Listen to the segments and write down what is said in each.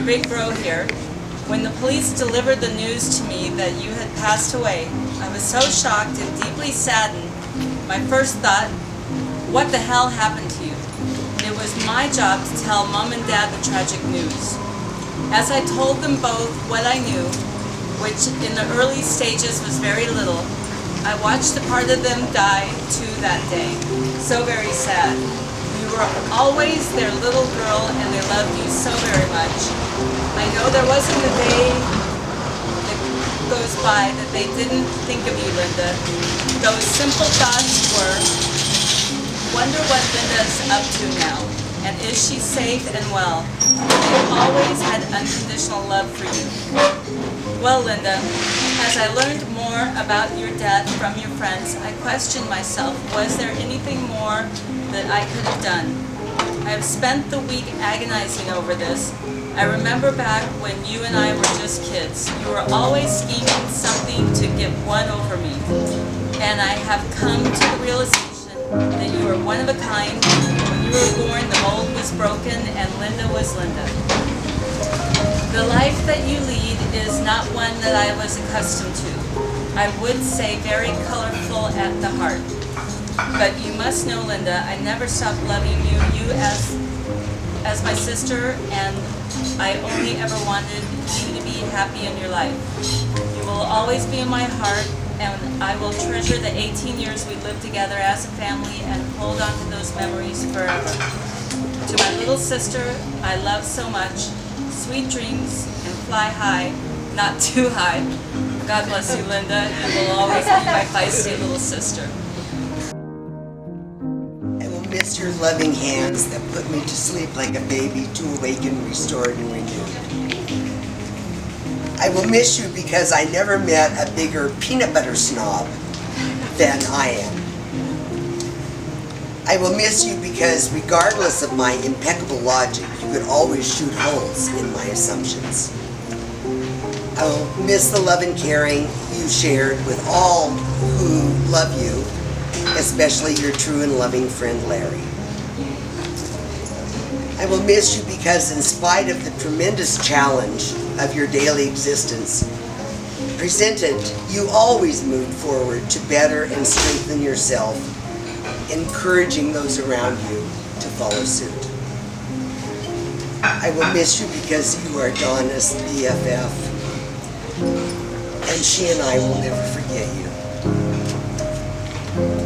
your big bro here. When the police delivered the news to me that you had passed away, I was so shocked and deeply saddened. My first thought, what the hell happened to you? It was my job to tell Mom and Dad the tragic news. As I told them both what I knew, which in the early stages was very little, I watched a part of them die too that day. So very sad. You were always their little girl and they loved you so very much. I know there wasn't a day that goes by that they didn't think of you, Linda. Those simple thoughts were, wonder what Linda's up to now, and is she safe and well? They've always had unconditional love for you. Well, Linda, as I learned more about your death from your friends, I questioned myself, was there anything more that I could have done? I have spent the week agonizing over this. I remember back when you and I were just kids. You were always scheming something to get one over me. And I have come to the realization that you were one of a kind. When you were born, the mold was broken and Linda was Linda. The life that you lead is not one that I was accustomed to. I would say very colorful at the heart. But you must know, Linda, I never stopped loving you as my sister, and I only ever wanted you to be happy in your life. You will always be in my heart, and I will treasure the 18 years we lived together as a family and hold on to those memories forever. To my little sister, I love so much. Sweet dreams and fly high, not too high. God bless you, Linda. You will always be my feisty little sister. I will miss your loving hands that put me to sleep like a baby, to awaken, restored, and renewed. I will miss you because I never met a bigger peanut butter snob than I am. I will miss you because regardless of my impeccable logic, you could always shoot holes in my assumptions. I will miss the love and caring you shared with all who love you, especially your true and loving friend Larry. I will miss you because in spite of the tremendous challenge of your daily existence presented, you always moved forward to better and strengthen yourself, encouraging those around you to follow suit. I will miss you because you are Donna's BFF, and she and I will never forget you.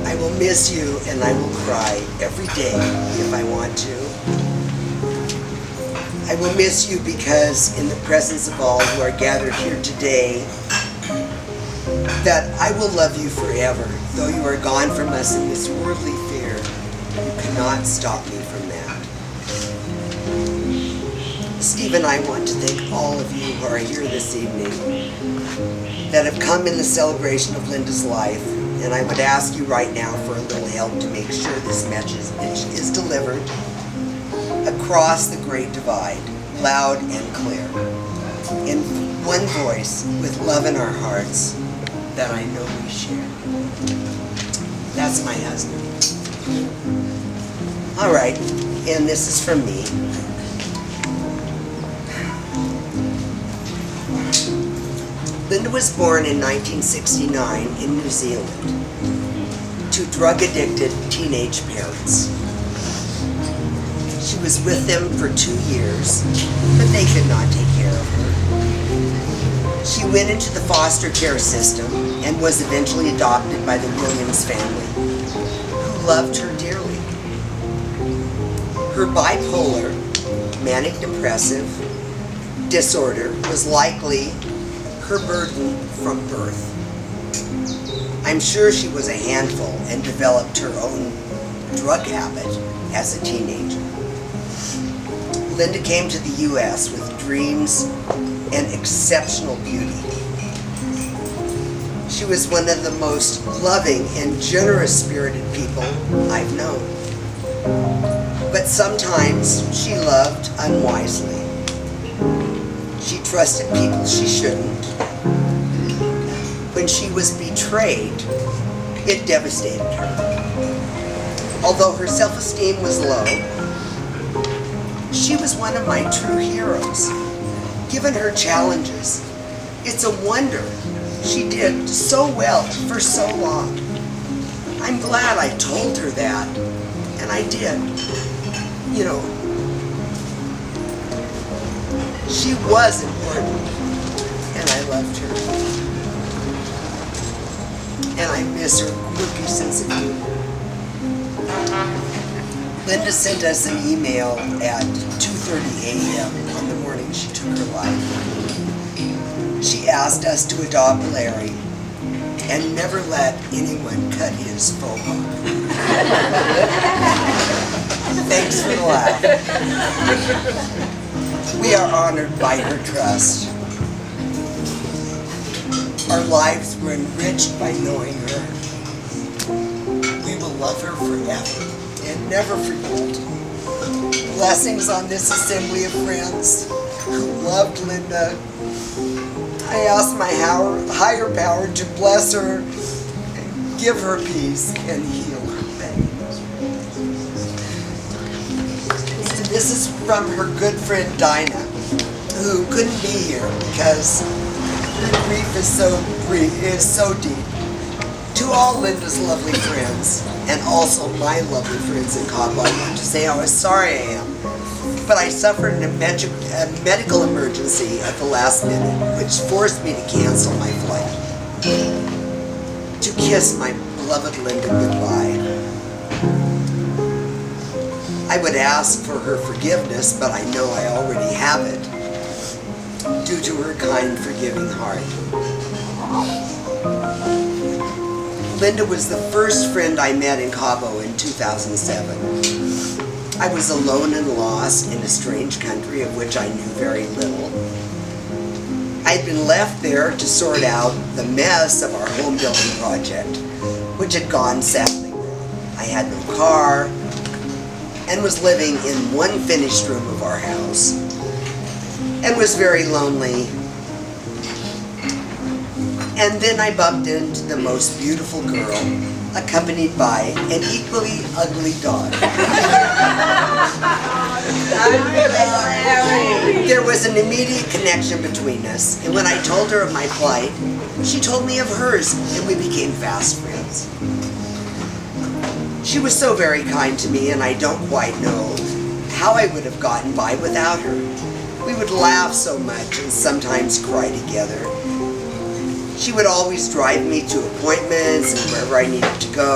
I will miss you and I will cry every day if I want to. I will miss you because in the presence of all who are gathered here today, that I will love you forever. Though you are gone from us in this worldly fear, you cannot stop me from that. Steve and I want to thank all of you who are here this evening that have come in the celebration of Linda's life, and I would ask you right now for a little help to make sure this message is delivered across the Great Divide, loud and clear, in one voice, with love in our hearts that I know we share. That's my husband. All right, and this is from me. Linda was born in 1969 in New Zealand to drug-addicted teenage parents. She was with them for 2 years, but they could not take care of her. She went into the foster care system and was eventually adopted by the Williams family, who loved her dearly. Her bipolar, manic depressive disorder was likely her burden from birth. I'm sure she was a handful and developed her own drug habit as a teenager. Linda came to the U.S. with dreams and exceptional beauty. She was one of the most loving and generous-spirited people I've known. But sometimes she loved unwisely. She trusted people she shouldn't. When she was betrayed, it devastated her. Although her self-esteem was low, she was one of my true heroes. given her challenges. It's a wonder she did so well for so long. I'm glad I told her that, and I did. You know, she was important, and I loved her. And I miss her quirky sense of humor. Linda sent us an email at 2:30 a.m. on the morning she took her life. She asked us to adopt Larry and never let anyone cut his faux pas. Thanks for the laugh. We are honored by her trust. Our lives were enriched by knowing her. We will love her forever and never forget. Blessings on this assembly of friends who loved Linda. I ask my higher power to bless her, and give her peace, and heal her pain. This is from her good friend Dinah, who couldn't be here because her grief is so deep. To all Linda's lovely friends, and also my lovely friends in Cabo, I want to say how sorry I am. But I suffered a medical emergency at the last minute, which forced me to cancel my flight. To kiss my beloved Linda goodbye. I would ask for her forgiveness, but I know I already have it, due to her kind, forgiving heart. Linda was the first friend I met in Cabo in 2007. I was alone and lost in a strange country of which I knew very little. I'd been left there to sort out the mess of our home building project, which had gone sadly wrong. I had no car and was living in one finished room of our house and was very lonely. And then I bumped into the most beautiful girl, accompanied by an equally ugly daughter. There was an immediate connection between us, and when I told her of my plight, she told me of hers, and we became fast friends. She was so very kind to me, and I don't quite know how I would have gotten by without her. We would laugh so much and sometimes cry together. She would always drive me to appointments and wherever I needed to go,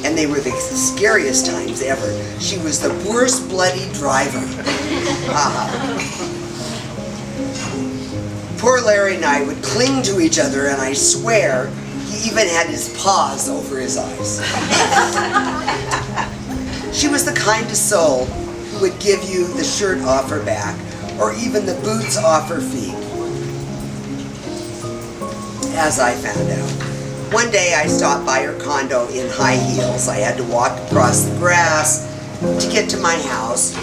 and they were the scariest times ever. She was the worst bloody driver. Poor Larry and I would cling to each other, and I swear he even had his paws over his eyes. She was the kindest soul who would give you the shirt off her back, or even the boots off her feet. As I found out. One day I stopped by her condo in high heels. I had to walk across the grass to get to my house.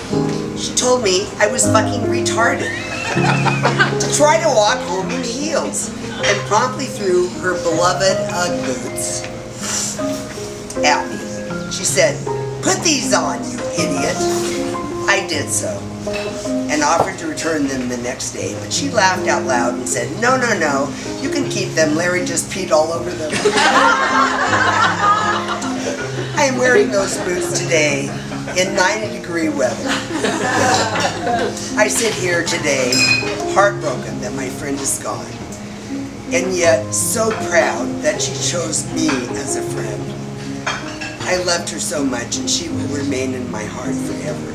She told me I was fucking retarded to try to walk home in heels, and promptly threw her beloved Ugg boots at me. She said, "Put these on, you idiot." I did so, and offered to return them the next day, but she laughed out loud and said, "No, no, no, you can keep them. Larry just peed all over them." I am wearing those boots today in 90-degree weather. I sit here today heartbroken that my friend is gone, and yet so proud that she chose me as a friend. I loved her so much, and she will remain in my heart forever.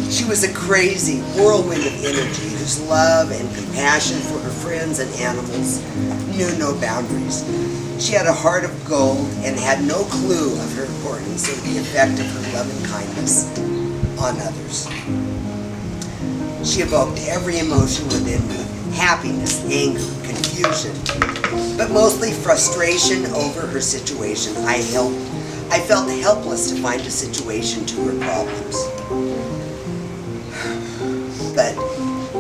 She was a crazy whirlwind of energy whose love and compassion for her friends and animals knew no boundaries. She had a heart of gold and had no clue of her importance or the effect of her love and kindness on others. She evoked every emotion within me: happiness, anger, confusion, but mostly frustration over her situation. I felt helpless to find a situation to her problems. But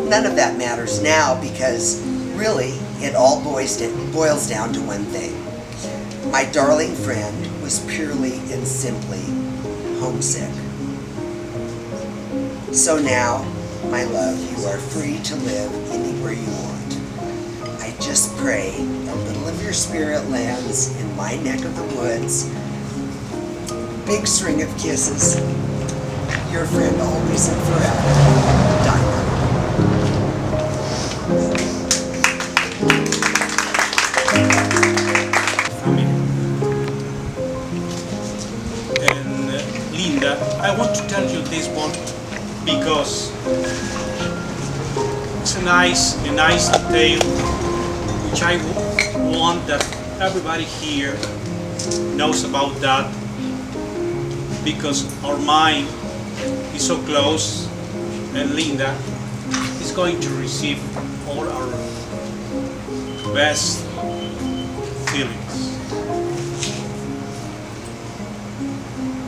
none of that matters now, because really it all boils down to one thing. My darling friend was purely and simply homesick. So now my love, you are free to live anywhere you want. I just pray a little of your spirit lands in my neck of the woods. Big string of kisses. Your friend always and forever, Dinah. Family. And Linda, I want to tell you this one because it's a nice detail which I want that everybody here knows about that, because our mind is so close, and Linda is going to receive all our best feelings.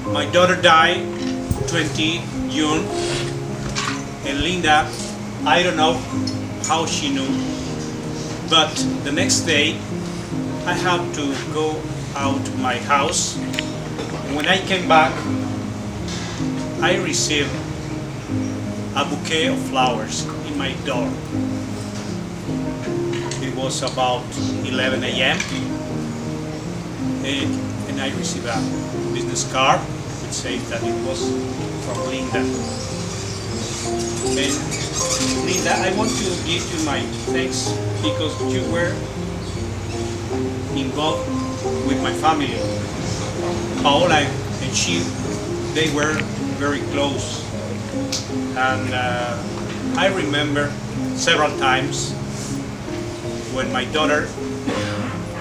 My daughter died 20 June, and Linda, I don't know how she knew, but the next day I had to go out to my house. And when I came back, I received a bouquet of flowers in my door. It was about 11 a.m. and I received a business card which says that it was from Linda. And Linda, I want to give you my thanks because you were involved with my family. Paola and she, they were very close. And I remember several times when my daughter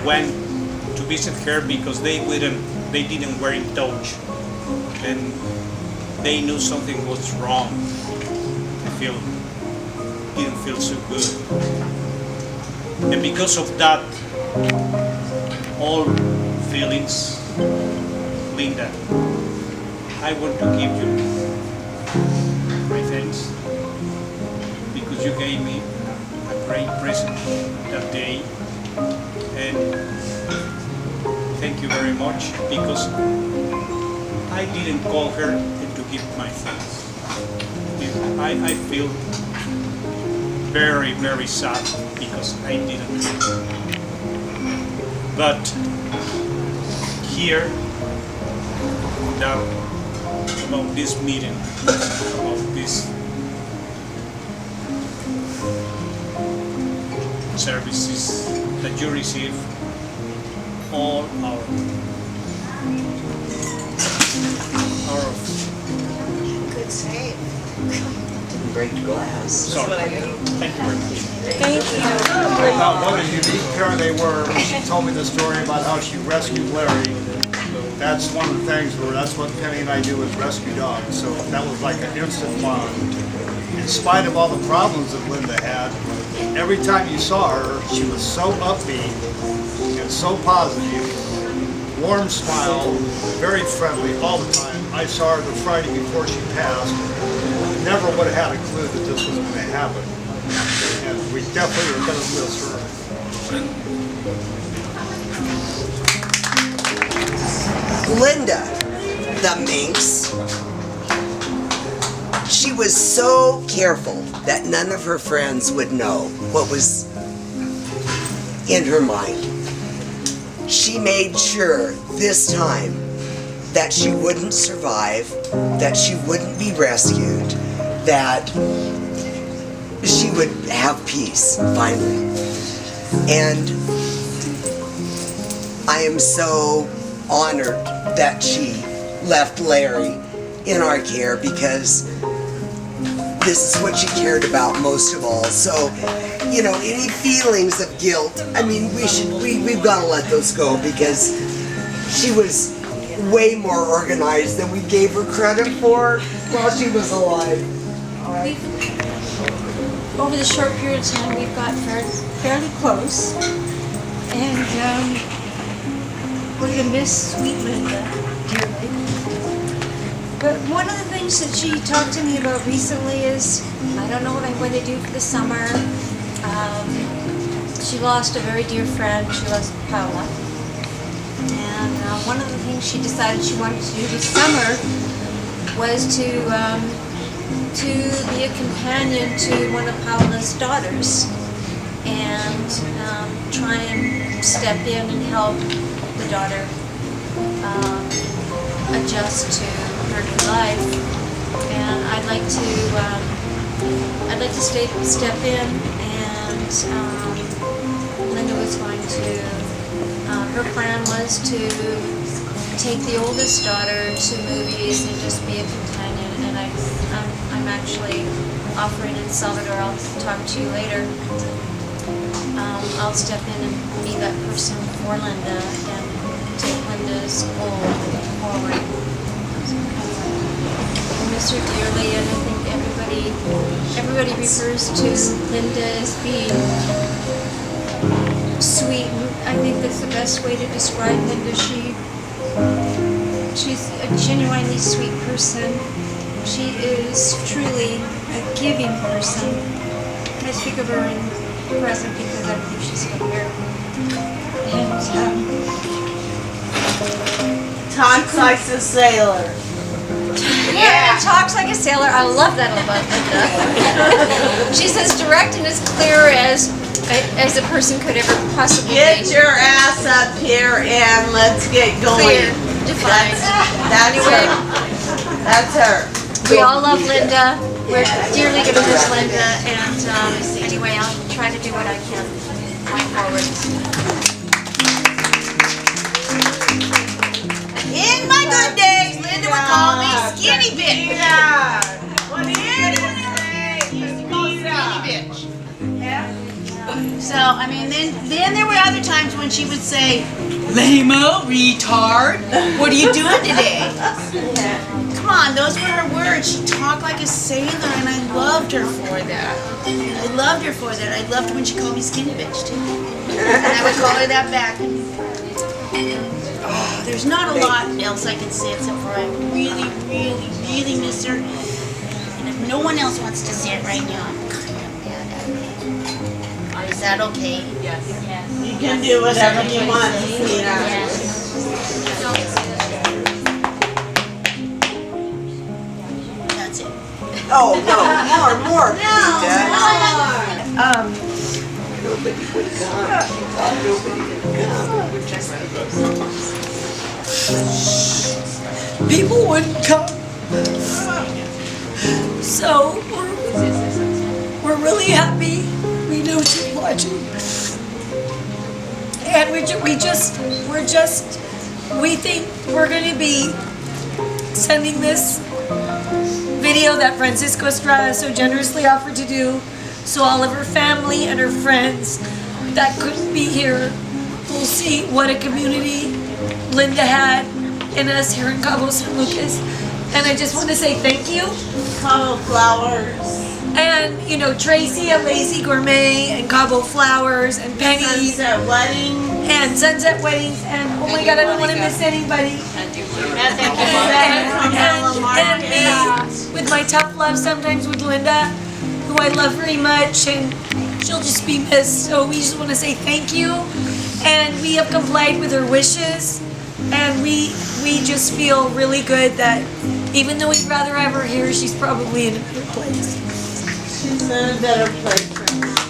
went to visit her because they didn't were in touch, and they knew something was wrong. Didn't feel so good, and because of that, all feelings, Linda, I want to give you my thanks because you gave me a great present that day, and thank you very much because I didn't call her to give my thanks. I feel very, very sad because I didn't. But here, now, about this meeting, about this services that you receive, all our Good save. Break glass. sorry. Thank you very much. Thank you. I thought what a unique pair they were. She told me the story about how she rescued Larry. That's one of the things where that's what Penny and I do is rescue dogs. So that was like an instant bond. In spite of all the problems that Linda had, every time you saw her, she was so upbeat and so positive, warm smile, very friendly all the time. I saw her the Friday before she passed. Never would have had a clue that this was going to happen. And we definitely are going to miss her. Linda, the minx, she was so careful that none of her friends would know what was in her mind. She made sure this time that she wouldn't survive, that she wouldn't be rescued, that she would have peace finally. And I am so honored that she left Larry in our care because this is what she cared about most of all. So, you know, any feelings of guilt, I mean, we've got to let those go because she was way more organized than we gave her credit for while she was alive. Over the short period of time, we've got fairly close, and we're going to miss sweet Linda dearly. But one of the things that she talked to me about recently is, I don't know what I'm going to do for the summer. She lost a very dear friend. She lost Paola. And one of the things she decided she wanted to do this summer was to to be a companion to one of Paula's daughters and try and step in and help the daughter adjust to her new life. And I'd like to step in, and Linda was going to. Her plan was to take the oldest daughter to movies and just be a companion. And I'm actually offering in Salvador. I'll talk to you later. I'll step in and be that person for Linda and take Linda's goal forward. I miss her dearly, and I think everybody refers to Linda as being sweet. I think that's the best way to describe Linda. She's a genuinely sweet person. She is truly a giving person. I speak of her in present because I believe she's still here. And Talks like a sailor. yeah, talks like a sailor. I love that about Linda. She's as direct and as clear as a person could ever possibly Get be. your ass up here and let's get Clear, going. defined. That's Anyway. her. That's her. We all love Linda. We're dearly gonna miss Linda, and anyway, I'll try to do what I can going forward. In my good days, Linda would call me Skinny Bitch. Yeah. What do you say? Used to call Skinny Bitch. So, I mean, then there were other times when she would say, "Lame-o, retard, what are you doing today?" Come on, those were her words. She talked like a sailor, and I loved her for that. I loved when she called me Skinny Bitch, too. And I would call her that back. Oh, there's not a lot else I can say except for I really, really, really miss her. And if no one else wants to say it right now, I'm kind of mad at her. Is that okay? You can do whatever you want, sweetheart. That's it. Oh, no, more, More. Nobody would come. Nobody would come. People wouldn't come. So we're really happy. We know she's watching, and we think we're going to be sending this video that Francisco Estrada so generously offered to do, so all of her family and her friends that couldn't be here will see what a community Linda had and us here in Cabo San Lucas. And I just want to say thank you. Cabo Flowers. And, you know, Tracy at Lazy Gourmet and Cabo Flowers and Penny Sunset Wedding. and Sunset Weddings and oh my God, I don't want to miss anybody. And me with my tough love sometimes with Linda, who I love very much, and she'll just be missed. So we just want to say thank you. And we have complied with her wishes. And we just feel really good that even though we'd rather have her here, she's probably in a better place. She's in a better place.